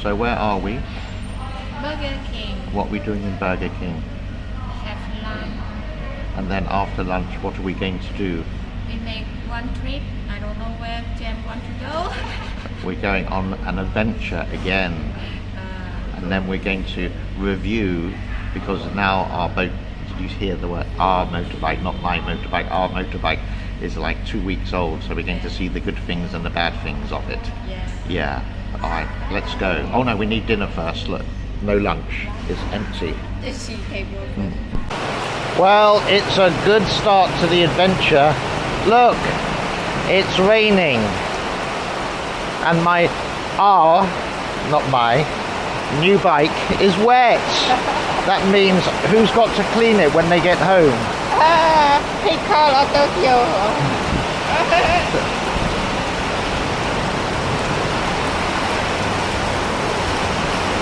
So where are we? Burger King. What are we doing in Burger King? Have lunch. And then after lunch, what are we going to do? We make one trip. I don't know where Jem want to go. We're going on an adventure again. And then we're going to review, because now our boat, did you hear the word our motorbike, not my motorbike, our motorbike is like 2 weeks old, so we're going to see the good things and the bad things of it. Yeah. Alright, let's go. Oh no, we need dinner first, look. No lunch, it's empty. The sea table. Well, it's a good start to the adventure. Look, it's raining. And my new bike is wet. That means who's got to clean it when they get home? He called Tokyo.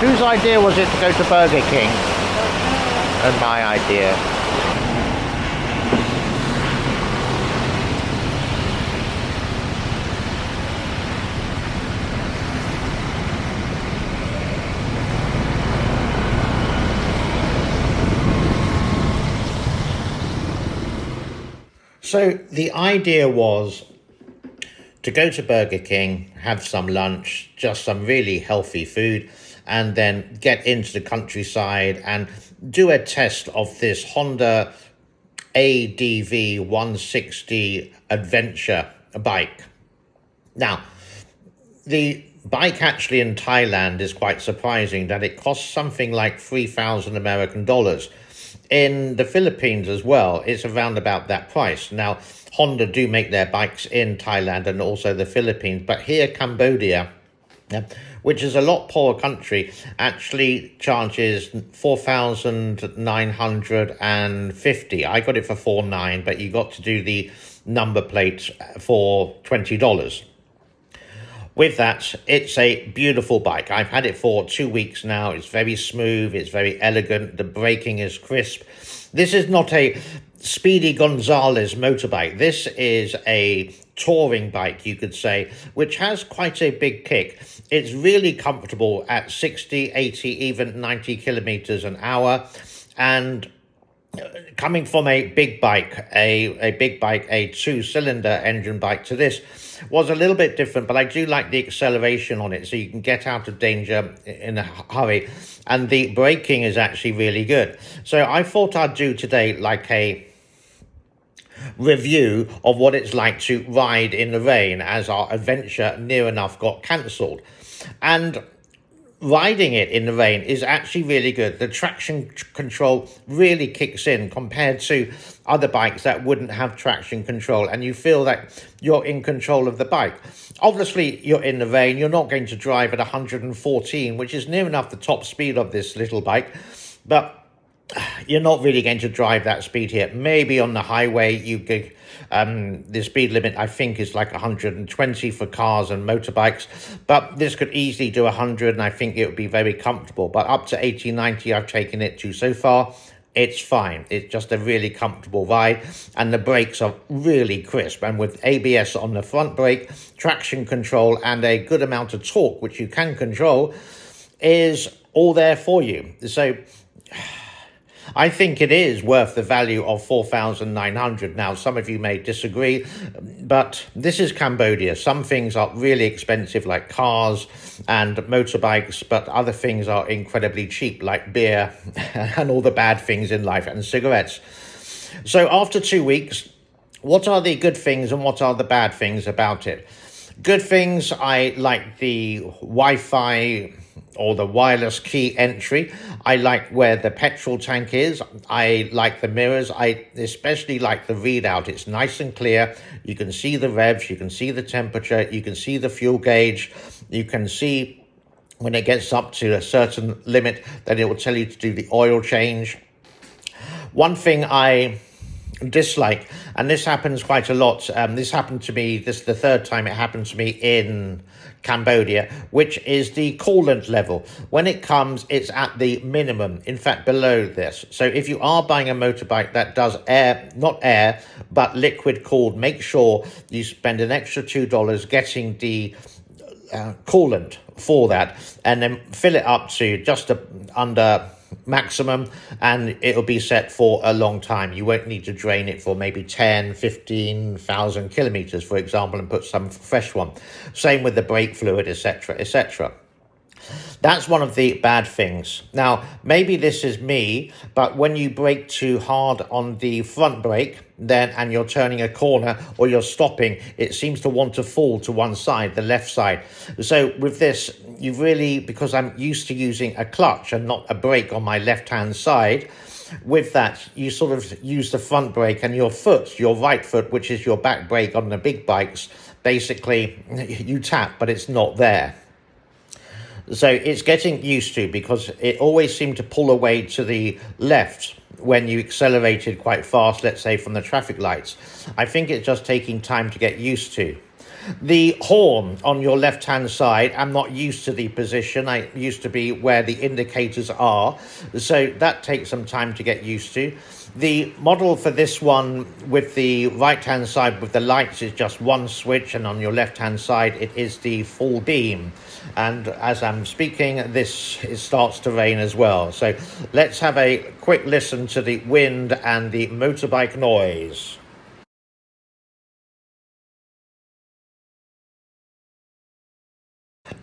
Whose idea was it to go to Burger King? And my idea. So the idea was to go to Burger King, have some lunch, just some really healthy food, and then get into the countryside and do a test of this Honda ADV 160 adventure bike. Now, the bike actually in Thailand is quite surprising that it costs something like 3,000 American dollars. In the Philippines as well, it's around about that price. Now, Honda do make their bikes in Thailand and also the Philippines, but here Cambodia, which is a lot poorer country, actually charges 4,950. I got it for 4,900, but you got to do the number plate for $20. With that, it's a beautiful bike. I've had it for 2 weeks now. It's very smooth. It's very elegant. The braking is crisp. This is not a Speedy Gonzales motorbike. This is a touring bike, you could say, which has quite a big kick. It's really comfortable at 60, 80, even 90 kilometers an hour. And coming from a big bike, a two-cylinder engine bike to this was a little bit different, but I do like the acceleration on it, so you can get out of danger in a hurry, and the braking is actually really good. So I thought I'd do today like a review of what it's like to ride in the rain, as our adventure near enough got cancelled. And riding it in the rain is actually really good. The traction control really kicks in compared to other bikes that wouldn't have traction control, and you feel that you're in control of the bike. Obviously, you're in the rain. You're not going to drive at 114, which is near enough the top speed of this little bike, but you're not really going to drive that speed here. Maybe on the highway, you could, the speed limit, I think, is like 120 for cars and motorbikes. But this could easily do 100, and I think it would be very comfortable. But up to 80, 90, I've taken it to so far. It's fine. It's just a really comfortable ride. And the brakes are really crisp. And with ABS on the front brake, traction control, and a good amount of torque, which you can control, is all there for you. So I think it is worth the value of 4,900. Now, some of you may disagree, but this is Cambodia. Some things are really expensive, like cars and motorbikes, but other things are incredibly cheap, like beer and all the bad things in life, and cigarettes. So after 2 weeks, what are the good things and what are the bad things about it? Good things, I like the Wi-Fi or the wireless key entry. I like where the petrol tank is. I like the mirrors. I especially like the readout. It's nice and clear. You can see the revs. You can see the temperature. You can see the fuel gauge. You can see when it gets up to a certain limit, then it will tell you to do the oil change. One thing I dislike, and this happens quite a lot, this happened to me, this is the third time it happened to me in Cambodia, which is the coolant level. When it comes, it's at the minimum, in fact below this. So if you are buying a motorbike that does air, not air, but liquid cooled, make sure you spend an extra $2 getting the coolant for that, and then fill it up to just under maximum, and it'll be set for a long time. You won't need to drain it for maybe 10-15,000 kilometers, for example, and put some fresh one. Same with the brake fluid, etc., etc. That's one of the bad things. Now, maybe this is me, but when you brake too hard on the front brake, then and you're turning a corner or you're stopping, it seems to want to fall to one side, the left side. So with this, you really, because I'm used to using a clutch and not a brake on my left-hand side, with that, you sort of use the front brake, and your foot, your right foot, which is your back brake on the big bikes, basically you tap, but it's not there. So it's getting used to, because it always seemed to pull away to the left when you accelerated quite fast, let's say from the traffic lights. I think it's just taking time to get used to. The horn on your left-hand side, I'm not used to the position. I used to be where the indicators are. So that takes some time to get used to. The model for this one with the right-hand side with the lights is just one switch, and on your left-hand side it is the full beam. And as I'm speaking, it starts to rain as well. So let's have a quick listen to the wind and the motorbike noise.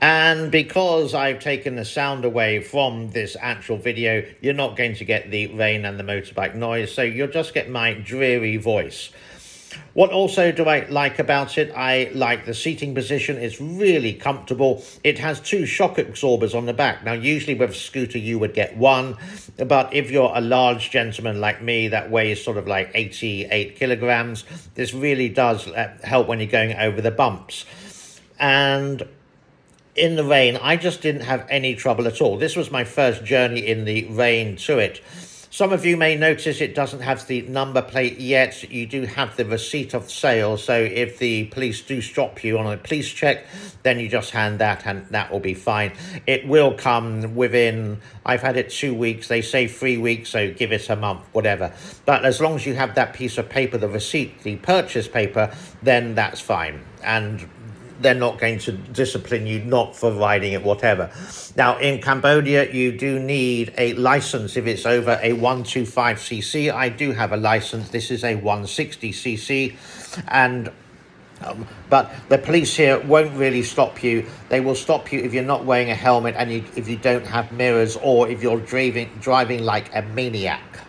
And because I've taken the sound away from this actual video, you're not going to get the rain and the motorbike noise, so you'll just get my dreary voice. What also do I like about it? I like the seating position. It's really comfortable. It has two shock absorbers on the back. Now, usually with a scooter, you would get one. But if you're a large gentleman like me that weighs sort of like 88 kilograms, this really does help when you're going over the bumps. And in the rain, I just didn't have any trouble at all. This was my first journey in the rain to it. Some of you may notice it doesn't have the number plate yet. You do have the receipt of sale. So if the police do stop you on a police check, then you just hand that and that will be fine. It will come within, I've had it 2 weeks. They say 3 weeks, so give it a month, whatever. But as long as you have that piece of paper, the receipt, the purchase paper, then that's fine. And they're not going to discipline you not for riding it, whatever. Now, in Cambodia, you do need a license if it's over a 125cc. I do have a license. This is a 160cc. And but the police here won't really stop you. They will stop you if you're not wearing a helmet and if you don't have mirrors, or if you're driving like a maniac.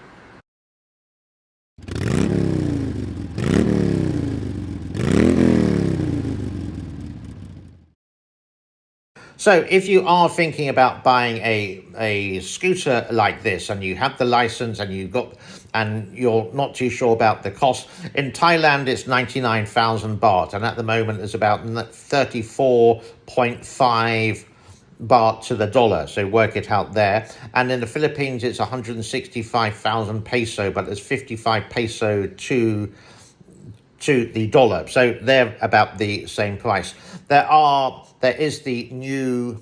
So if you are thinking about buying a scooter like this, and you have the license and you're not too sure about the cost, in Thailand it's 99,000 baht, and at the moment it's about 34.5 baht to the dollar, so work it out there. And in the Philippines it's 165,000 peso, but there's 55 peso to the dollar, so they're about the same price. There is the new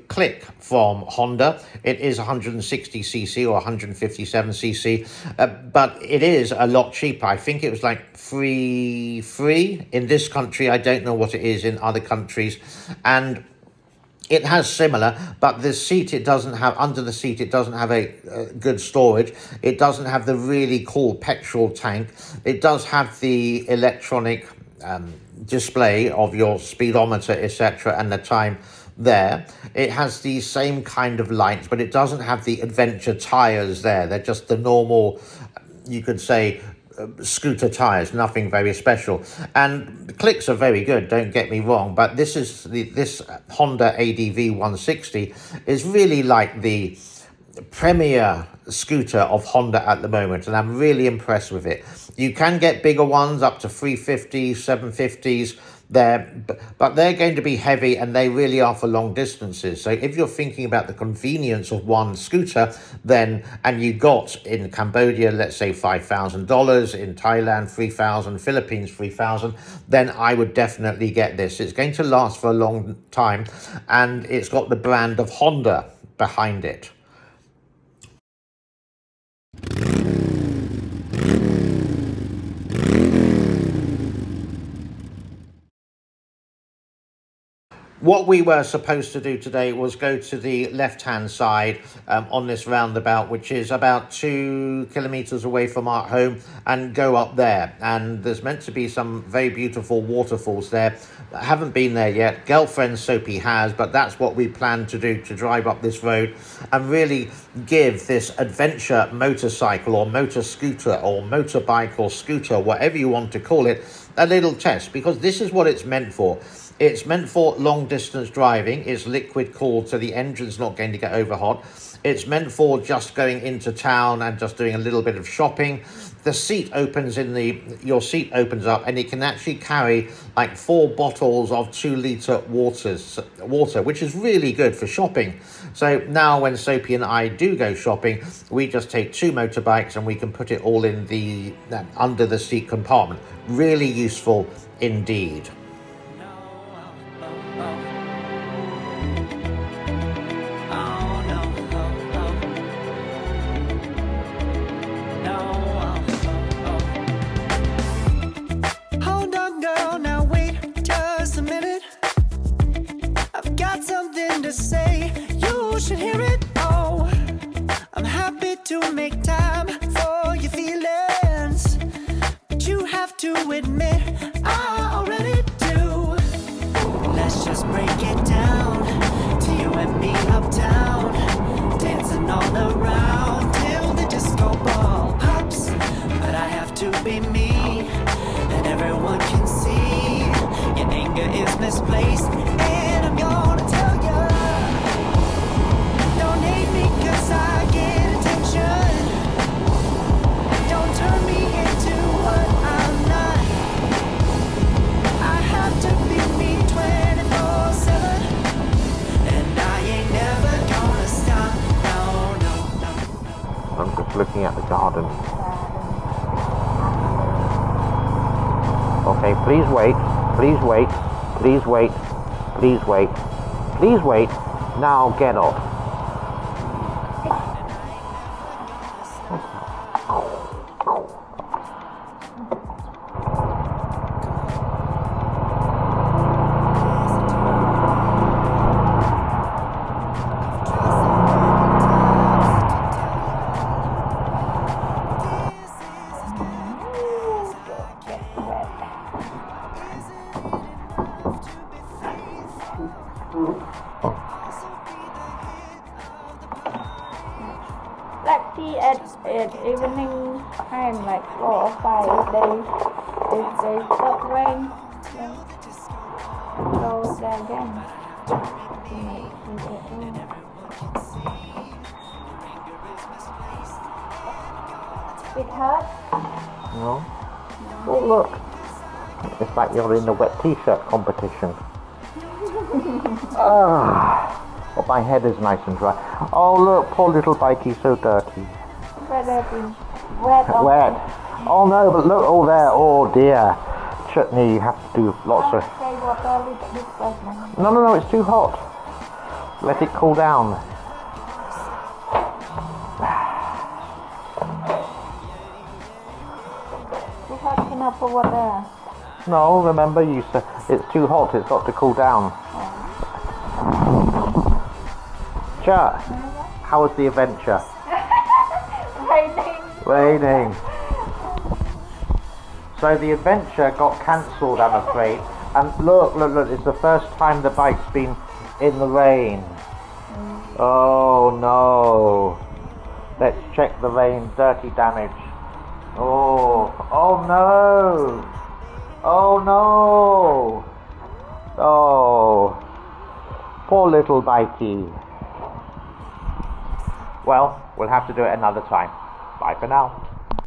Click from Honda. It is 160cc or 157cc, but it is a lot cheaper. I think it was like free in this country. I don't know what it is in other countries. And it has similar, but the seat, it doesn't have, under the seat, it doesn't have a good storage. It doesn't have the really cool petrol tank. It does have the electronic display of your speedometer, etc., and the time there. It has the same kind of lights, but it doesn't have the adventure tires there. They're just the normal, you could say, scooter tires, nothing very special. And the clicks are very good, don't get me wrong, but this Honda ADV 160 is really like the premier scooter of Honda at the moment, and I'm really impressed with it. You can get bigger ones up to 350s, 750s there, but they're going to be heavy, and they really are for long distances. So if you're thinking about the convenience of one scooter, then, and you got in Cambodia, let's say $5,000, in Thailand 3,000, Philippines 3,000, then I would definitely get this. It's going to last for a long time, and it's got the brand of Honda behind it. What we were supposed to do today was go to the left-hand side on this roundabout, which is about 2 kilometers away from our home, and go up there. And there's meant to be some very beautiful waterfalls there. I haven't been there yet. Girlfriend Sophie has, but that's what we plan to do, to drive up this road and really give this adventure motorcycle or motor scooter or motorbike or scooter, whatever you want to call it, a little test, because this is what it's meant for. It's meant for long distance driving. It's liquid cooled, so the engine's not going to get over hot. It's meant for just going into town and just doing a little bit of shopping. The seat opens your seat opens up, and it can actually carry like 4 bottles of 2-liter water, which is really good for shopping. So now when Sophie and I do go shopping, we just take 2 motorbikes and we can put it all in the under the seat compartment. Really useful indeed. To say, you should hear it. Oh, I'm happy to make time for your feelings, but you have to admit I already do. Let's just break it down to you and me uptown, dancing all around till the disco ball pops. But I have to be me, and everyone can see your anger is misplaced, and I'm gonna tell you. I get attention. Don't turn me into what I'm not. I have to be me 24/7, and I ain't never gonna stop. No, no, no. I'm just looking at the garden. Okay, please wait. Please wait. Please wait. Please wait. Please wait. Now get off. Black tea at evening time, like 4 or 5 days. If they stop rain, then go there again. It hurt? No. Oh look, it's like you're in the wet t-shirt competition. But my head is nice and dry. Oh look, poor little bikey, so dirty. But they've been wet. Wet. Oh no, but look, oh there, oh dear. Chutney, you have to do lots of... No, it's too hot. Let it cool down. Too hot enough for water. No, remember you said it's too hot, it's got to cool down. Chat, how was the adventure? Raining. So the adventure got cancelled, I'm afraid. And look, it's the first time the bike's been in the rain. Oh no. Let's check the rain, dirty damage. Oh no. Oh no. Oh. Poor little bikey. Well, we'll have to do it another time. Bye for now.